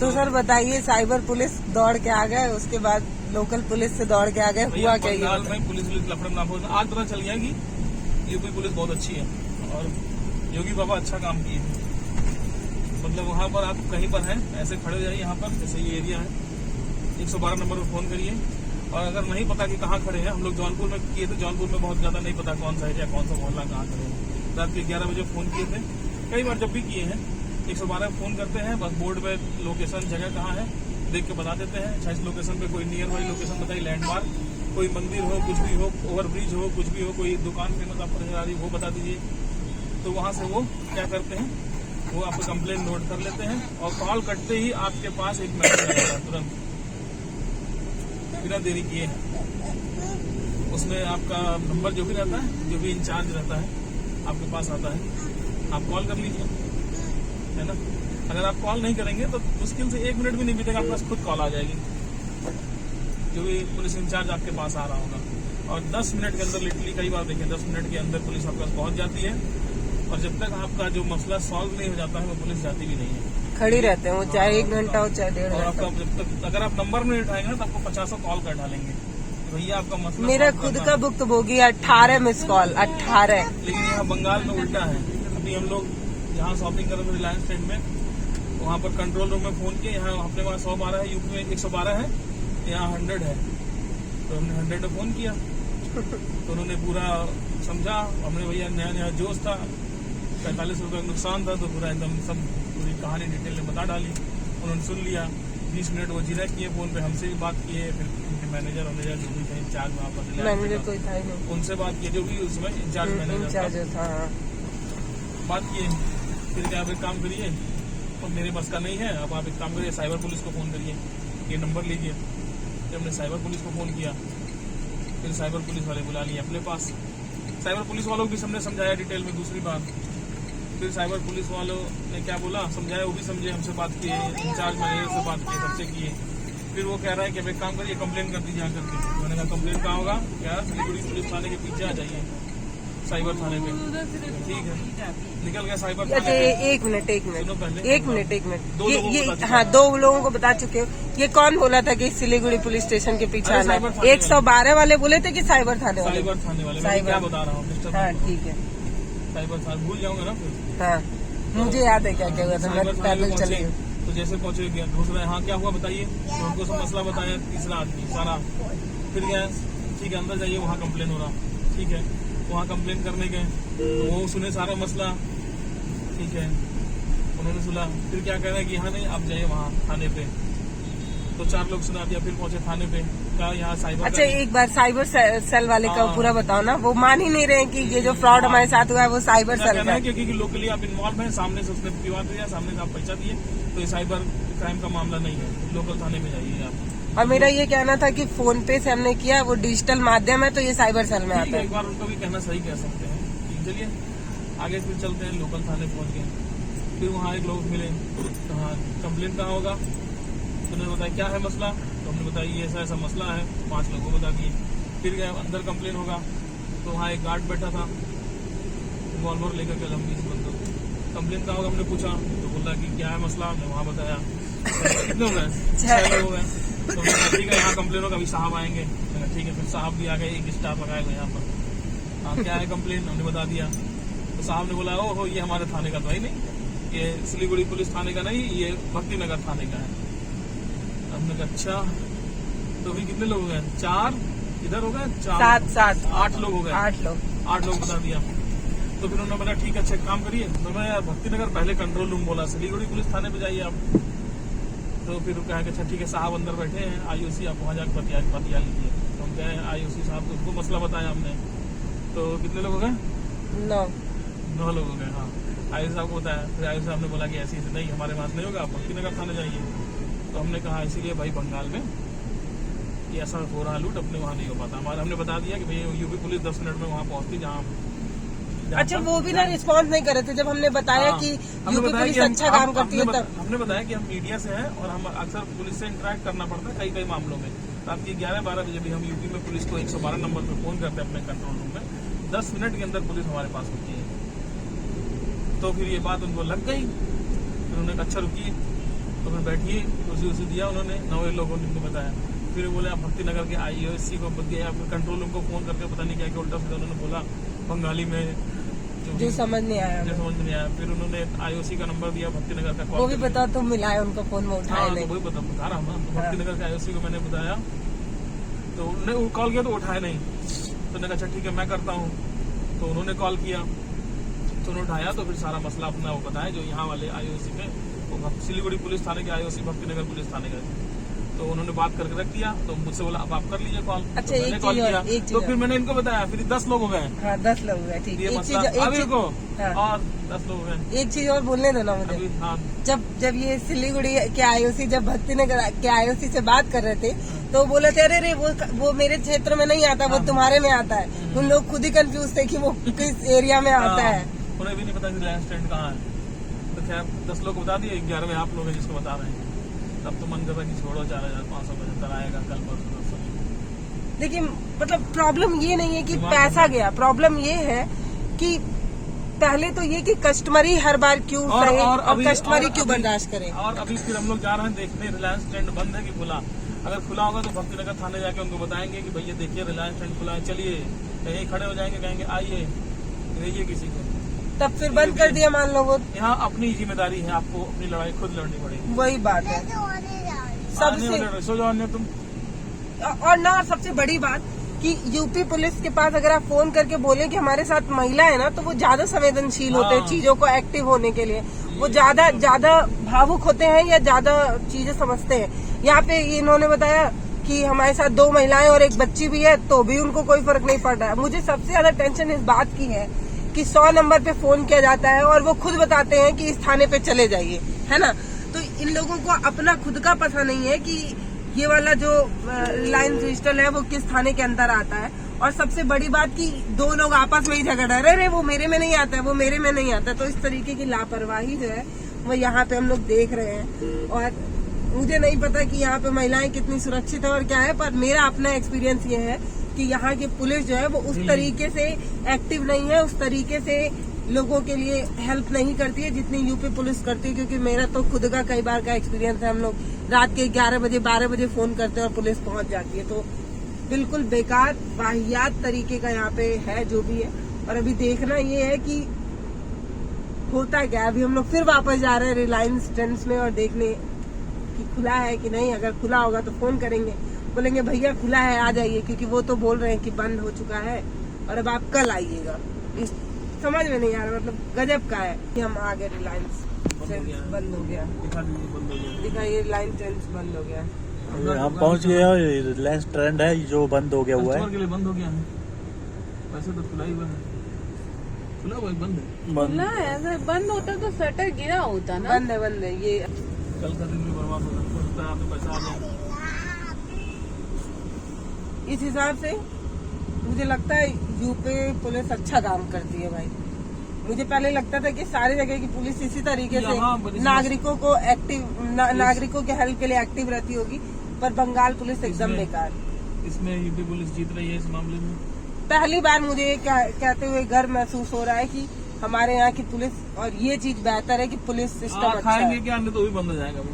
तो सर बताइए, cyber police दौड़ के आ गए, उसके बाद लोकल पुलिस से दौड़ के आ गए, हुआ क्या? बंगाल में पुलिस लफड़म ना हो, आज पता चल गया कि यूपी पुलिस बहुत अच्छी है और योगी बाबा अच्छा काम किए हैं। मतलब वहाँ पर आप कहीं पर हैं ऐसे खड़े हो जाइए, यहाँ पर जैसे ये एरिया है, 112 नंबर पर फोन करिए। और अगर नहीं पता कि कहाँ खड़े हैं, हम लोग जौनपुर में किए थे, जौनपुर में बहुत ज्यादा नहीं पता कौन सा एरिया, कौन सा मोहल्ला, कहाँ खड़े हैं। रात के 11 बजे फोन किए थे, कई बार जब भी किए हैं 112 फोन करते हैं, बस बोर्ड पे लोकेशन जगह कहाँ है देख के बता देते हैं। अच्छा, इस लोकेशन पे कोई नियर बाई लोकेशन बताइए, लैंडमार्क, कोई मंदिर हो, कुछ भी हो, ओवरब्रिज हो, कुछ भी हो, कोई दुकान फेमस आपको नजर आ रही वो बता दीजिए। तो वहाँ से वो क्या करते हैं, वो आपको कंप्लेन नोट कर लेते हैं और कॉल कटते ही आपके पास एक मैसेज आ जाता है तुरंत, बिना देरी किए। उसमें आपका नंबर जो भी रहता है, जो भी इंचार्ज रहता है, आपके पास आता है, आप कॉल कर लीजिए, है ना। अगर आप कॉल नहीं करेंगे तो मुश्किल से 1 मिनट भी नहीं बीतेगा, आपके पास खुद कॉल आ जाएगी, जो भी पुलिस इंचार्ज आपके पास आ रहा होगा। और 10 मिनट के अंदर, लिटरली कई बार देखिए 10 मिनट के अंदर पुलिस आपके पास पहुंच जाती है। और जब तक आपका जो मसला सॉल्व नहीं हो जाता है, वो पुलिस जाती भी नहीं है, खड़ी रहते हैं वो, चाहे 1 घंटा हो चाहे 1.5 और घंटा। आपका जब तक अगर आप नंबर नहीं उठाएंगे ना तो आपको 50 कॉल कर डालेंगे, भैया आपका मसला। मेरा खुद का भुक्तभोगी 18 मिस कॉल, 18। लेकिन यहाँ बंगाल में उल्टा है। अभी हम लोग जहाँ शॉपिंग कर रहे थे रिलायंस ट्रेंड में, वहाँ पर कंट्रोल रूम में फोन किए, यहाँ अपने पास 112 है, यूपी में 112 है, यहाँ 100 है। तो हमने 100 में फोन किया तो उन्होंने पूरा समझा। हमने भैया नया नया जोश था, 45 रुपये का नुकसान था, तो पूरा एकदम सब पूरी कहानी डिटेल में बता डाली। उन्होंने सुन लिया, 20 मिनट वो जिरा किए फोन पे, हमसे भी बात किए, फिर उनके मैनेजर जो भी थे इंचार्ज वहाँ पर, मैनेजर कोई था ही नहीं, उनसे बात किए, जो भी उसमें इंचार्ज मैनेजर था, बात किए। फिर क्या, आप एक काम करिए, तो मेरे बस का नहीं है, अब आप एक काम करिए, साइबर पुलिस को फोन करिए, ये नंबर लीजिए। फिर हमने साइबर पुलिस को फोन किया, फिर साइबर पुलिस वाले बुला लिए अपने पास। साइबर पुलिस वालों को भी हमने समझाया डिटेल में दूसरी बार। फिर साइबर पुलिस वालों ने क्या बोला, समझाया, वो भी समझे, हमसे बात किए, इंचार्ज मैनेजर से बात किए, सबसे किए। फिर वो कह रहा है कि अब एक काम करिए, कंप्लेन कर दीजिए यहाँ करके। मैंने कहा कंप्लेन कहाँ होगा, क्या सिलीगुड़ी पुलिस थाने के पीछे आ जाइए, साइबर थाने में। ठीक है, निकल गया साइबर थाने। अच्छा, एक मिनट सुनो पहले, एक मिनट ये हाँ, 2 लोगों को बता चुके हो। ये कौन बोला था कि सिलीगुड़ी पुलिस स्टेशन के पीछे आना? 112 वाले बोले थे कि साइबर थाने वाले? साइबर थाने वाले, मैं क्या बता रहा हूँ। हाँ ठीक है, साइबर थाने भूल जाऊंगा ना फिर। हाँ मुझे याद है क्या क्या हुआ था, मैं पैदल चली। तो जैसे पहुंचे गया दूसरा, हाँ क्या हुआ बताइए, तो उनको सब मसला बताया, तीसरा आदमी सारा। फिर गया, ठीक है अंदर जाइए, वहाँ कंप्लेन हो रहा, ठीक है, वहाँ कंप्लेन करने गए, तो वो सुने सारा मसला, ठीक है, उन्होंने सुना। फिर क्या कह रहे हैं कि यहाँ नहीं, आप जाइए वहाँ थाने पे। तो 4 लोग सुना दिया, फिर पहुंचे थाने पे, कहा यहाँ साइबर। अच्छा, एक बार साइबर सेल वाले का पूरा बताओ ना, वो मान ही नहीं रहे कि ये जो फ्रॉड हमारे साथ हुआ है वो साइबर सेल का है। क्योंकि लोकली आप इन्वॉल्व हैं, सामने से उसने विवाद दिया, सामने से आप पैसा दिए, तो ये साइबर क्राइम का मामला नहीं है, लोकल थाने में जाइए आप। और मेरा ये कहना था कि फोन पे से हमने किया, वो डिजिटल माध्यम है, तो ये साइबर सेल में आता है। एक बार उनको भी कहना सही कह सकते हैं। चलिए आगे फिर चलते हैं, लोकल थाने पहुंच गए। फिर वहाँ एक लोग मिले, हाँ कंप्लेन कहाँ होगा, तो उन्होंने बताया क्या है मसला, तो हमने बताया ये ऐसा ऐसा मसला है, 5 लोगों को बता दिए। फिर गए अंदर, कंप्लेन होगा, तो वहाँ एक गार्ड बैठा था, रिवॉल्वर लेकर के लंबी सी बंदूक। कंप्लेन कहाँ होगा हमने पूछा, तो बोला कि क्या है मसला, हमने वहाँ बताया। कितने हो गए, 6 लोग हो गए। तो ठीक है, यहाँ कंप्लेन होगा, अभी साहब आएंगे। ठीक है, फिर साहब भी आ गए, एक स्टाफ लगाएगा यहाँ पर। हाँ क्या है कंप्लेन, हमने बता दिया। तो साहब ने बोला, ओहो ये हमारे थाने का तो है नहीं, ये सिलीगुड़ी पुलिस थाने का नहीं, ये भक्ति नगर थाने का है। हमने कहा अच्छा, तो फिर कितने लोग हो गए, 4 इधर हो गए, 7 8 लोग हो गए, 8 लोग बता दिया। तो फिर उन्होंने बोला ठीक है, अच्छा काम करिए। तो मैं यार भक्ति नगर पहले कंट्रोल रूम बोला, सिलीगुड़ी पुलिस थाने पे जाइए आप। तो फिर कहा कि अच्छा ठीक है, साहब अंदर बैठे हैं, आईओसी, आप वहाँ जाकर बतिया लीजिए। तो हम कहे आईओसी साहब को, उसको मसला बताया हमने। तो कितने लोग हो गए, 9 लोग हो गए। हाँ, आईओसी साहब को बताया। फिर आईओसी साहब ने बोला कि ऐसी नहीं, हमारे पास नहीं होगा, आप भक्ति नगर थाने जाइए। तो हमने कहा इसीलिए भाई बंगाल में ये ऐसा हो रहा लूट, अपने वहाँ नहीं हो पाता हमारा। हमने बता दिया कि भाई यूपी पुलिस 10 मिनट में वहाँ पहुँचती, जहाँ। अच्छा, वो भी ना रिस्पॉन्स नहीं कर रहे थे जब हमने बताया कि यूपी पुलिस अच्छा काम करती है तब। हमने बताया कि हम मीडिया से हैं और हम अक्सर पुलिस से इंटरेक्ट करना पड़ता है कई मामलों में। रात की 11-12 बजे भी हम यूपी में पुलिस को 112 नंबर पर फोन करते हैं अपने कंट्रोल रूम में, 10 मिनट के अंदर पुलिस हमारे पास होती है। तो फिर ये बात उनको लग गई, फिर उन्होंने कहा अच्छा रुकिए। तो फिर बैठिए, उसी दिया उन्होंने, 9 लोगों ने उनको बताया। फिर बोले आप भक्ति नगर के IOC को गया, फिर कंट्रोल रूम को फोन करके पता नहीं क्या क्या उल्टा सीधा उन्होंने बोला बंगाली में, जो समझ नहीं आया, जो समझ नहीं आया। फिर उन्होंने IOC का नंबर दिया, भक्ति नगर का, वो भी पता तुम मिलाए उनको फोन में उठाए नहीं। वही बता रहा हूँ ना, तो भक्ति नगर के IOC को मैंने बताया, तो उन्होंने कॉल किया तो उठाया नहीं, तो मैंने कहा अच्छा ठीक है मैं करता हूँ। तो उन्होंने कॉल किया, तो उन्होंने उठाया, तो फिर सारा मसला अपना वो बताया, जो यहाँ वाले IOC में, वो सिलीगुड़ी पुलिस थाने के IOC भक्ति नगर पुलिस थाने गए, तो उन्होंने बात करके रख दिया। तो मुझसे बोला अब आप कर लीजिए कॉल। अच्छा, तो मैंने कॉल किया, तो फिर मैंने इनको बताया, फिर 10 लोग हो गए। हाँ 10 लोग हो गए, ठीक। ये एक मसला चीज हाँ। और 10 लोग हो गए। एक चीज और बोलने दो ना मुझे। हाँ, जब ये सिलीगुड़ी के IOC, जब भक्ति नगर के IOC से बात कर रहे थे, तो बोले थे अरे वो मेरे क्षेत्र में नहीं आता, वो तुम्हारे में आता है। उन लोग खुद ही कंफ्यूज थे कि वो किस एरिया में आता है। उन्हें भी नहीं पता रिलायंस स्टैंड कहाँ है। तो खैर 10 लोग बता दिए, 11वें आप लोग हैं जिसको बता रहे हैं। तब तो मन कर रहा है कि छोड़ो, 4575 आएगा कल परसों। देखिए मतलब प्रॉब्लम ये नहीं है कि पैसा गया, प्रॉब्लम ये है कि पहले तो ये कि कस्टमर ही हर बार क्यों सहे और कस्टमर ही क्यों बर्दाश्त करे। और अभी फिर हम लोग जा रहे हैं देखने रिलायंस स्टैंड बंद है कि खुला। अगर खुला होगा तो भक्ति नगर थाने जाके उनको बताएंगे कि भैया देखिए रिलायंस स्टैंड खुला है, चलिए, यहीं खड़े हो जाएंगे, कहेंगे आइए, रहिए किसी को। तब फिर बंद कर दिया मान लो। वो यहाँ अपनी जिम्मेदारी है, आपको अपनी लड़ाई खुद लड़नी पड़ेगी। वही बात है सबसे। सो जाओ तुम। और ना सबसे बड़ी बात कि यूपी पुलिस के पास अगर आप फोन करके बोले कि हमारे साथ महिला है ना, तो वो ज्यादा संवेदनशील होते हैं चीजों को एक्टिव होने के लिए। वो ज्यादा भावुक होते हैं या ज्यादा चीजें समझते हैं। यहाँ पे इन्होंने बताया कि हमारे साथ 2 महिलाएं और एक बच्ची भी है, तो भी उनको कोई फर्क नहीं पड़ रहा है। मुझे सबसे ज्यादा टेंशन इस बात की है कि 100 नंबर पे फोन किया जाता है और वो खुद बताते हैं कि इस थाने पे चले जाइए, है ना। तो इन लोगों को अपना खुद का पता नहीं है कि ये वाला जो रिलायंस डिजिटल है वो किस थाने के अंदर आता है। और सबसे बड़ी बात कि 2 लोग आपस में ही झगड़ रहे, अरे वो मेरे में नहीं आता है, वो मेरे में नहीं आता है। तो इस तरीके की लापरवाही जो है वो यहाँ पे हम लोग देख रहे हैं। और मुझे नहीं पता कि यहाँ पे महिलाएं कितनी सुरक्षित है और क्या है, पर मेरा अपना एक्सपीरियंस ये है कि यहाँ की पुलिस जो है वो उस तरीके से एक्टिव नहीं है, उस तरीके से लोगों के लिए हेल्प नहीं करती है जितनी यूपी पुलिस करती है। क्योंकि मेरा तो खुद का कई बार का एक्सपीरियंस है, हम लोग रात के 11 बजे 12 बजे फोन करते हैं और पुलिस पहुंच जाती है। तो बिल्कुल बेकार वाहियात तरीके का यहाँ पे है जो भी है। और अभी देखना ये है कि होता क्या। अभी हम लोग फिर वापस जा रहे हैं रिलायंस ट्रेंड्स में और देखने कि खुला है कि नहीं। अगर खुला होगा तो फोन करेंगे, बोलेंगे भैया खुला है आ जाइए, क्योंकि वो तो बोल रहे हैं कि बंद हो चुका है और अब आप कल आइएगा। इस समझ में नहीं आ रहा, मतलब गजब का है कि हम आ गए रिलायंस ट्रेंड्स बंद हो गया। दिखाइए रिलायंस ट्रेंड्स बंद हो गया। हम पहुंच गए और रिलायंस ट्रेंड है जो बंद हो गया हुआ है। के लिए बंद हो गया है, वैसे तो खुला ही बंद है, खुला हुआ बंद है। खुला है, अगर बंद होता तो शटर गिरा होता ना। बंद है ये। कल का दिन भी बर्बाद होता है, आपको पैसा आ जाए। इस हिसाब से मुझे लगता है यूपी पुलिस अच्छा काम करती है भाई। मुझे पहले लगता था कि सारी जगह की पुलिस इसी तरीके से नागरिकों को नागरिकों के हेल्प के लिए एक्टिव रहती होगी, पर बंगाल पुलिस एकदम बेकार। इसमें यूपी पुलिस जीत रही है इस मामले में। पहली बार मुझे कहते हुए गर्व महसूस हो रहा है कि हमारे यहाँ की पुलिस, और ये चीज बेहतर है कि पुलिस सिस्टम अच्छा है। खाएंगे क्या, तो भी बंद हो जाएगा वो।